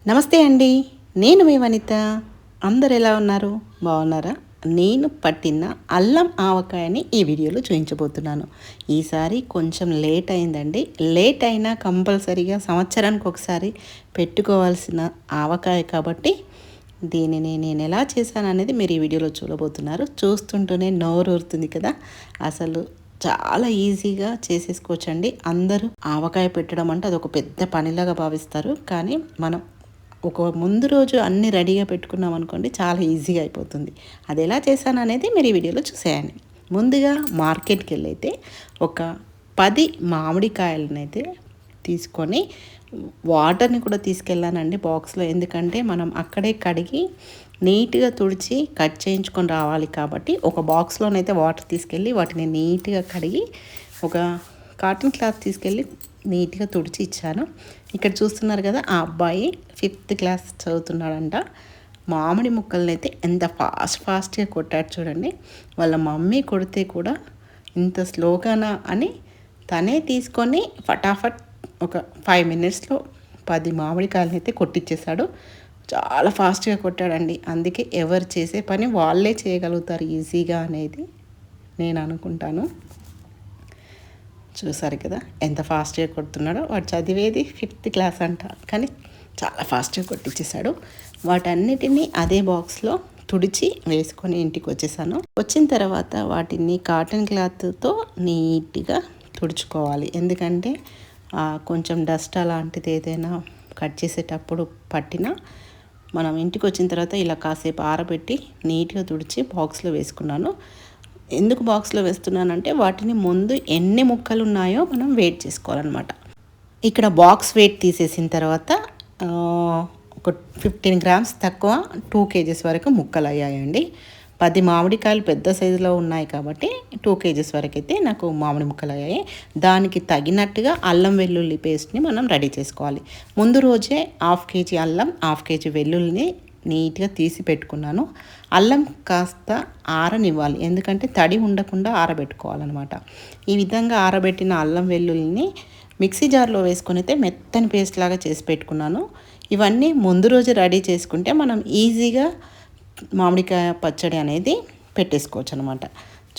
నమస్తే అండి. నేను మీ వనిత. అందరు ఎలా ఉన్నారు? బాగున్నారా? నేను పట్టిన అల్లం ఆవకాయని ఈ వీడియోలో చూపించబోతున్నాను. ఈసారి కొంచెం లేట్ అయిందండి. లేట్ అయినా కంపల్సరీగా సంవత్సరానికి ఒకసారి పెట్టుకోవాల్సిన ఆవకాయ కాబట్టి దీనిని నేను ఎలా చేశాను అనేది మీరు ఈ వీడియోలో చూడబోతున్నారు. చూస్తుంటూనే నోరు ఊరుతుంది కదా. అసలు చాలా ఈజీగా చేసేసుకోవచ్చండి. అందరూ ఆవకాయ పెట్టడం అంటే అదొక పెద్ద పనిలాగా భావిస్తారు. కానీ మనం ఒక ముందు రోజు అన్నీ రెడీగా పెట్టుకున్నాం అనుకోండి, చాలా ఈజీగా అయిపోతుంది. అది ఎలా చేశాను అనేది మీరు ఈ వీడియోలో చూసేయండి. ముందుగా మార్కెట్కి వెళ్ళైతే ఒక 10 మామిడికాయలనైతే తీసుకొని వాటర్ని కూడా తీసుకెళ్ళానండి బాక్స్లో. ఎందుకంటే మనం అక్కడే కడిగి నీట్గా తుడిచి కట్ చేయించుకొని రావాలి కాబట్టి ఒక బాక్స్లోనైతే వాటర్ తీసుకెళ్ళి వాటిని నీట్గా కడిగి ఒక కాటన్ క్లాత్ తీసుకెళ్ళి నీట్గా తుడిచి ఇచ్చాను. ఇక్కడ చూస్తున్నారు కదా, ఆ అబ్బాయి 5th క్లాస్ చదువుతున్నాడంట. మామిడి ముక్కల్ని అయితే ఎంత ఫాస్ట్గా కొట్టాడు చూడండి. వాళ్ళ మమ్మీ కొడితే కూడా ఇంత స్లోగానా అని తనే తీసుకొని ఫటాఫట్ ఒక 5 మినిట్స్లో 10 మామిడికాయలని అయితే కొట్టించేశాడు. చాలా ఫాస్ట్గా కొట్టాడండి. అందుకే ఎవరు చేసే పని వాళ్ళే చేయగలుగుతారు ఈజీగా అనేది నేను అనుకుంటాను. చూసారు కదా ఎంత ఫాస్ట్గా కొడుతున్నాడో. వాడు చదివేది 5th క్లాస్ అంట, కానీ చాలా ఫాస్ట్గా కొట్టించేశాడు. వాటన్నిటినీ అదే బాక్స్లో తుడిచి వేసుకొని ఇంటికి వచ్చేసాను. వచ్చిన తర్వాత వాటిని కాటన్ క్లాత్తో నీట్గా తుడుచుకోవాలి. ఎందుకంటే కొంచెం డస్ట్ అలాంటిది ఏదైనా కట్ చేసేటప్పుడు పట్టినా మనం ఇంటికి వచ్చిన తర్వాత ఇలా కాసేపు ఆరబెట్టి నీట్గా తుడిచి బాక్స్లో వేసుకున్నాను. ఎందుకు బాక్స్లో వేస్తున్నానంటే వాటిని ముందు ఎన్ని ముక్కలు ఉన్నాయో మనం వెయిట్ చేసుకోవాలన్నమాట. ఇక్కడ బాక్స్ వెయిట్ తీసేసిన తర్వాత ఒక 15 గ్రామ్స్ తక్కువ 2 కేజీస్ వరకు ముక్కలు అయ్యాయండి. 10 మామిడికాయలు పెద్ద సైజులో ఉన్నాయి కాబట్టి 2 కేజీస్ వరకు అయితే నాకు మామిడి ముక్కలు అయ్యాయి. దానికి తగినట్టుగా అల్లం వెల్లుల్లి పేస్ట్ని మనం రెడీ చేసుకోవాలి. ముందు రోజే 1/2 కేజీ అల్లం 1/2 కేజీ వెల్లుల్లిని నీట్గా తీసి పెట్టుకున్నాను. అల్లం కాస్త ఆరనివ్వాలి, ఎందుకంటే తడి ఉండకుండా ఆరబెట్టుకోవాలన్నమాట. ఈ విధంగా ఆరబెట్టిన అల్లం వెల్లుల్లిని మిక్సీ జార్లో వేసుకొని అయితే మెత్తని పేస్ట్ లాగా చేసి పెట్టుకున్నాను. ఇవన్నీ ముందు రోజు రెడీ చేసుకుంటే మనం ఈజీగా మామిడికాయ పచ్చడి అనేది పెట్టేసుకోవచ్చు అనమాట.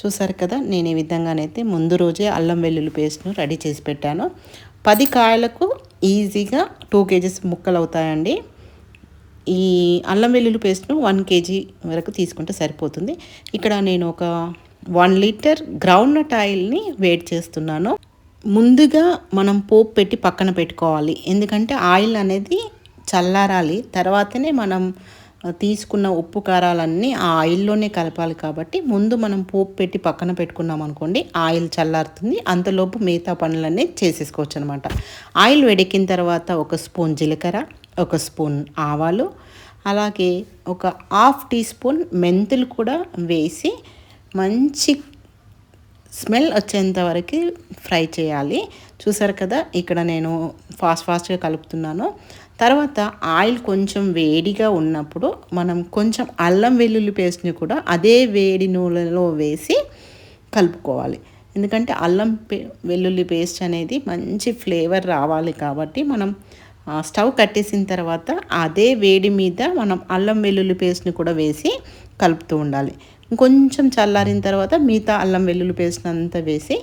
చూసారు కదా, నేను ఈ విధంగానైతే ముందు రోజే అల్లం వెల్లుల్లి పేస్ట్ను రెడీ చేసి పెట్టాను. 10 కాయలకు ఈజీగా 2 కేజీస్ ముక్కలు అవుతాయండి. ఈ అల్లం వెల్లుల్లి పేస్ట్ను 1 కేజీ వరకు తీసుకుంటే సరిపోతుంది. ఇక్కడ నేను ఒక 1 లీటర్ గ్రౌండ్ నట్ ఆయిల్ని వేడి చేస్తున్నాను. ముందుగా మనం పోపు పెట్టి పక్కన పెట్టుకోవాలి. ఎందుకంటే ఆయిల్ అనేది చల్లారాలి, తర్వాతనే మనం తీసుకున్న ఉప్పు కారాలన్నీ ఆ ఆయిల్లోనే కలపాలి. కాబట్టి ముందు మనం పోపు పెట్టి పక్కన పెట్టుకున్నాం అనుకోండి, ఆయిల్ చల్లారుతుంది. అంతలోపు మిగతా పనులన్నీ చేసేసుకోవచ్చు అనమాట. ఆయిల్ వేడెక్కిన తర్వాత ఒక స్పూన్ జీలకర్ర, ఒక స్పూన్ ఆవాలు, అలాగే ఒక 1/2 టీ స్పూన్ మెంతులు కూడా వేసి మంచి స్మెల్ వచ్చేంత వరకు ఫ్రై చేయాలి. చూసారు కదా, ఇక్కడ నేను ఫాస్ట్గా కలుపుతున్నాను. తర్వాత ఆయిల్ కొంచెం వేడిగా ఉన్నప్పుడు మనం కొంచెం అల్లం వెల్లుల్లి పేస్ట్ని కూడా అదే వేడి నూనెలో వేసి కలుపుకోవాలి. ఎందుకంటే అల్లం వెల్లుల్లి పేస్ట్ అనేది మంచి ఫ్లేవర్ రావాలి కాబట్టి మనం స్టవ్ కట్టేసిన తర్వాత అదే వేడి మీద మనం అల్లం వెల్లుల్లి పేస్ట్ని కూడా వేసి కలుపుతూ ఉండాలి. కొంచెం చల్లారిన తర్వాత మిగతా అల్లం వెల్లుల్లి పేస్ట్ అంతా వేసి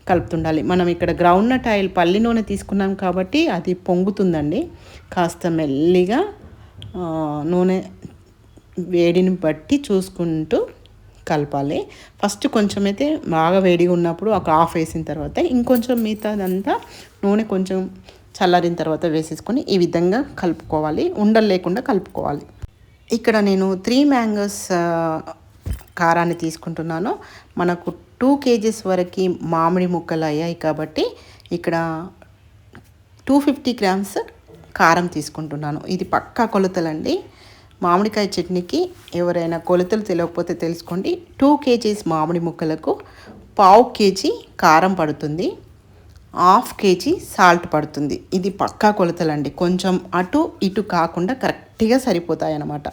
కలుపుతుండాలి. మనం ఇక్కడ గ్రౌండ్ నట్ ఆయిల్ పల్లి నూనె తీసుకున్నాం కాబట్టి అది పొంగుతుందండి. కాస్త మెల్లిగా నూనె వేడిని బట్టి చూసుకుంటూ కలపాలి. ఫస్ట్ కొంచెం అయితే బాగా వేడిగా ఉన్నప్పుడు ఒక హాఫ్ వేసిన తర్వాత ఇంకొంచెం మిగతాదంతా నూనె కొంచెం చల్లారిన తర్వాత వేసేసుకొని ఈ విధంగా కలుపుకోవాలి. ఉండలు లేకుండా కలుపుకోవాలి. ఇక్కడ నేను 3 మ్యాంగోస్ కారాన్ని తీసుకుంటున్నాను. మనకు 2 కేజీస్ వరకు మామిడి ముక్కలు అయ్యాయి కాబట్టి ఇక్కడ 250 గ్రామ్స్ కారం తీసుకుంటున్నాను. ఇది పక్కా కొలతలండి. మామిడికాయ చట్నీకి ఎవరైనా కొలతలు తెలియకపోతే తెలుసుకోండి. 2 కేజీస్ మామిడి ముక్కలకు 1/2 కేజీ కారం పడుతుంది, 1/2 కేజీ సాల్ట్ పడుతుంది. ఇది పక్కా కొలతలండి. కొంచెం అటు ఇటు కాకుండా కరెక్ట్గా సరిపోతాయి అన్నమాట.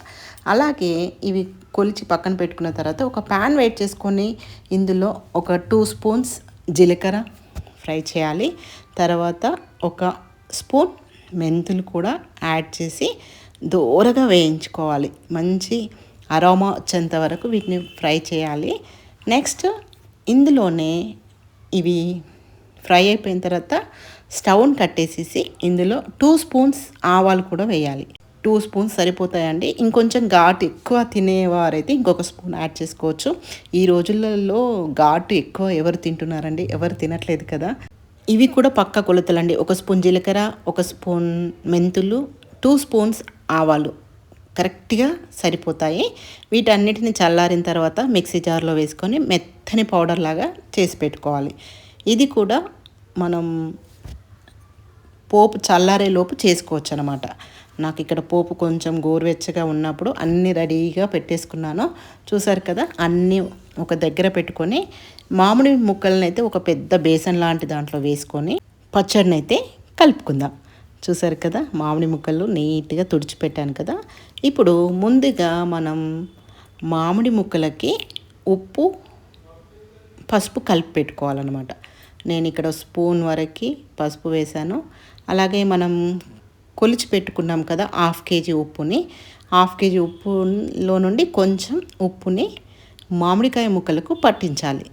అలాగే ఇవి కొలిచి పక్కన పెట్టుకున్న తర్వాత ఒక ప్యాన్ వేడి చేసుకొని ఇందులో ఒక 2 స్పూన్స్ జీలకర్ర ఫ్రై చేయాలి. తర్వాత ఒక స్పూన్ మెంతులు కూడా యాడ్ చేసి దోరగా వేయించుకోవాలి. మంచి అరోమా వచ్చేంత వరకు వీటిని ఫ్రై చేయాలి. నెక్స్ట్ ఇందులోనే ఇవి ఫ్రై అయిపోయిన తర్వాత స్టవ్ని కట్టేసేసి ఇందులో 2 స్పూన్స్ ఆవాలు కూడా వేయాలి. 2 స్పూన్స్ సరిపోతాయండి. ఇంకొంచెం ఘాటు ఎక్కువ తినేవారైతే ఇంకొక స్పూన్ యాడ్ చేసుకోవచ్చు. ఈ రోజులలో ఘాటు ఎక్కువ ఎవరు తింటున్నారండి? ఎవరు తినట్లేదు కదా. ఇవి కూడా పక్క కొలతలండి. 1 స్పూన్ జీలకర్ర, 1 స్పూన్ మెంతులు, 2 స్పూన్స్ ఆవాలు కరెక్ట్గా సరిపోతాయి. వీటన్నిటిని చల్లారిన తర్వాత మిక్సీ జార్లో వేసుకొని మెత్తని పౌడర్ లాగా చేసి పెట్టుకోవాలి. ఇది కూడా మనం పోపు చల్లారేలోపు చేసుకోవచ్చు అనమాట. నాకు ఇక్కడ పోపు కొంచెం గోరువెచ్చగా ఉన్నప్పుడు అన్నీ రెడీగా పెట్టేసుకున్నాను. చూసారు కదా, అన్నీ ఒక దగ్గర పెట్టుకొని మామిడి ముక్కలను అయితే ఒక పెద్ద బేసన్ లాంటి దాంట్లో వేసుకొని పచ్చడిని అయితే కలుపుకుందాం. చూసారు కదా, మామిడి ముక్కలు నీట్గా తుడిచిపెట్టాను కదా. ఇప్పుడు ముందుగా మనం మామిడి ముక్కలకి ఉప్పు పసుపు కలిపి పెట్టుకోవాలన్నమాట. నేను ఇక్కడ స్పూన్ వరకు పసుపు వేసాను. అలాగే మనం కొలిచి పెట్టుకున్నాం కదా 1/2 కేజీ ఉప్పుని, 1/2 కేజీ ఉప్పులో నుండి కొంచెం ఉప్పుని మామిడికాయ ముక్కలకు పట్టించాలి.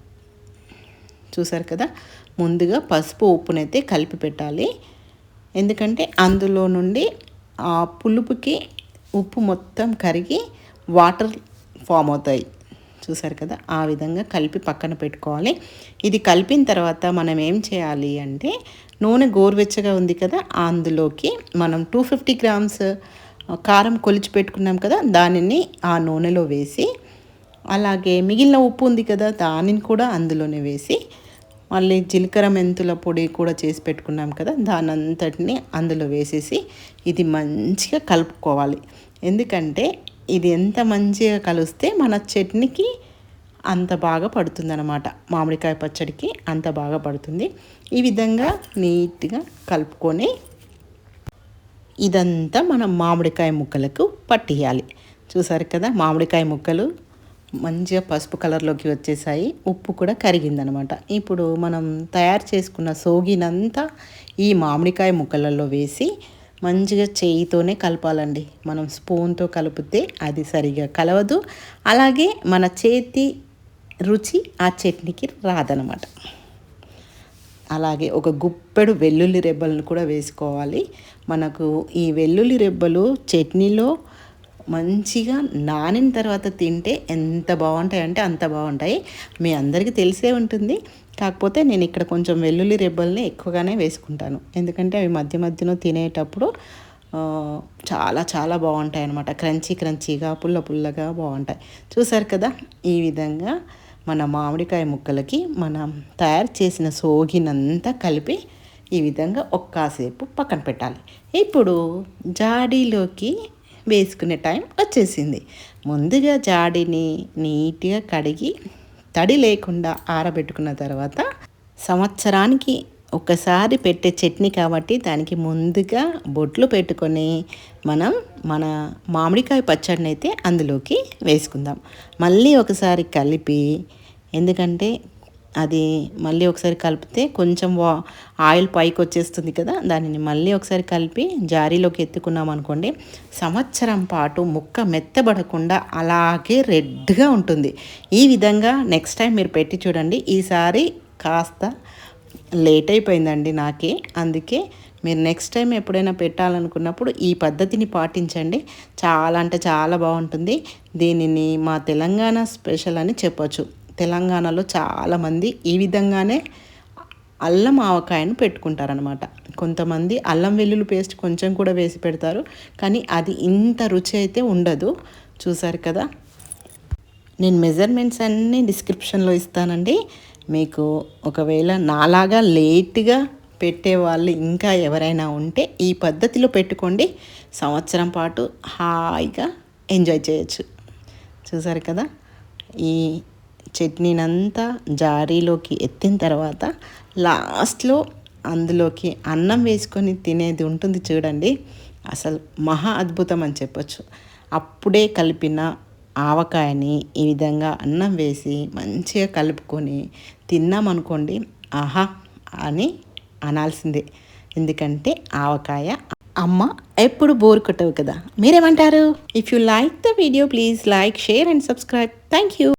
చూసారు కదా, ముందుగా పసుపు ఉప్పునైతే కలిపి పెట్టాలి. ఎందుకంటే అందులో నుండి ఆ పులుపుకి ఉప్పు మొత్తం కరిగి వాటర్ ఫామ్ అవుతాయి. చూసారు కదా, ఆ విధంగా కలిపి పక్కన పెట్టుకోవాలి. ఇది కలిపిన తర్వాత మనం ఏం చేయాలి అంటే, నూనె గోరువెచ్చగా ఉంది కదా, అందులోకి మనం 250 గ్రామ్స్ కారం కొలిచి పెట్టుకున్నాం కదా, దానిని ఆ నూనెలో వేసి, అలాగే మిగిలిన ఉప్పు ఉంది కదా, దానిని కూడా అందులోనే వేసి, మళ్ళీ జీలకర్ర మెంతుల పొడి కూడా చేసి పెట్టుకున్నాం కదా, దాని అంతటిని అందులో వేసేసి ఇది మంచిగా కలుపుకోవాలి. ఎందుకంటే ఇది ఎంత మంచిగా కలిస్తే మన చట్నీకి అంత బాగా పడుతుందన్నమాట. మామిడికాయ పచ్చడికి అంత బాగా పడుతుంది. ఈ విధంగా నీట్గా కలుపుకొని ఇదంతా మనం మామిడికాయ ముక్కలకు పట్టియాలి. చూసారు కదా, మామిడికాయ ముక్కలు మంచిగా పసుపు కలర్లోకి వచ్చేసాయి. ఉప్పు కూడా కరిగిందనమాట. ఇప్పుడు మనం తయారు చేసుకున్న సోగినంతా ఈ మామిడికాయ ముక్కలలో వేసి మంచిగా చేయితోనే కలపాలండి. మనం స్పూన్తో కలిపితే అది సరిగా కలవదు. అలాగే మన చేతి రుచి ఆ చట్నీకి రాదనమాట. అలాగే ఒక గుప్పెడు వెల్లుల్లి రెబ్బలను కూడా వేసుకోవాలి. మనకు ఈ వెల్లుల్లి రెబ్బలు చట్నీలో మంచిగా నానిన తర్వాత తింటే ఎంత బాగుంటాయి అంటే అంత బాగుంటాయి. మీ అందరికీ తెలిసే ఉంటుంది. కాకపోతే నేను ఇక్కడ కొంచెం వెల్లుల్లి రెబ్బల్ని ఎక్కువగానే వేసుకుంటాను. ఎందుకంటే అవి మధ్య మధ్యలో తినేటప్పుడు చాలా చాలా బాగుంటాయి అన్నమాట. క్రంచీగా పుల్ల పుల్లగా బాగుంటాయి. చూసారు కదా, ఈ విధంగా మన మామిడికాయ ముక్కలకి మనం తయారు చేసిన సోగినంతా కలిపి ఈ విధంగా ఒక్కసేపు పక్కన పెట్టాలి. ఇప్పుడు జాడీలోకి వేసుకునే టైం వచ్చేసింది. ముందుగా జాడీని నీట్గా కడిగి తడి లేకుండా ఆరబెట్టుకున్న తర్వాత, సంవత్సరానికి ఒకసారి పెట్టే చట్నీ కాబట్టి దానికి ముందుగా బొట్లు పెట్టుకొని మనం మన మామిడికాయ పచ్చడిని అయితే అందులోకి వేసుకుందాం. మళ్ళీ ఒకసారి కలిపి, ఎందుకంటే అది మళ్ళీ ఒకసారి కలిపితే కొంచెం ఆయిల్ పైకి వచ్చేస్తుంది కదా, దానిని మళ్ళీ ఒకసారి కలిపి జారీలోకి ఎత్తుకున్నాం అనుకోండి, సంవత్సరం పాటు ముక్క మెత్తబడకుండా అలాగే రెడ్గా ఉంటుంది. ఈ విధంగా నెక్స్ట్ టైం మీరు పెట్టి చూడండి. ఈసారి కాస్త లేట్ అయిపోయిందండి నాకే, అందుకే మీరు నెక్స్ట్ టైం ఎప్పుడైనా పెట్టాలనుకున్నప్పుడు ఈ పద్ధతిని పాటించండి. చాలా అంటే చాలా బాగుంటుంది. దీనిని మా తెలంగాణ స్పెషల్ అని చెప్పొచ్చు. తెలంగాణలో చాలామంది ఈ విధంగానే అల్లం ఆవకాయను పెట్టుకుంటారనమాట. కొంతమంది అల్లం వెల్లుల్లి పేస్ట్ కొంచెం కూడా వేసి పెడతారు, కానీ అది ఇంత రుచి అయితే ఉండదు. చూసారు కదా, నేను మెజర్మెంట్స్ అన్నీ డిస్క్రిప్షన్లో ఇస్తానండి. మీకు ఒకవేళ నాలాగా లేట్గా పెట్టేవాళ్ళు ఇంకా ఎవరైనా ఉంటే ఈ పద్ధతిలో పెట్టుకోండి. సంవత్సరం పాటు హాయిగా ఎంజాయ్ చేయొచ్చు. చూసారు కదా, ఈ చట్నీనంతా జారీలోకి ఎత్తిన తర్వాత లాస్ట్లో అందులోకి అన్నం వేసుకొని తినేది ఉంటుంది చూడండి, అసలు మహా అద్భుతం అని చెప్పొచ్చు. అప్పుడే కలిపిన ఆవకాయని ఈ విధంగా అన్నం వేసి మంచిగా కలుపుకొని తిన్నామనుకోండి, ఆహా అని అనాల్సిందే. ఎందుకంటే ఆవకాయ అమ్మ ఎప్పుడు బోర్ కొట్టవు కదా, మీరేమంటారు? If you like the video please like, share and subscribe. Thank you.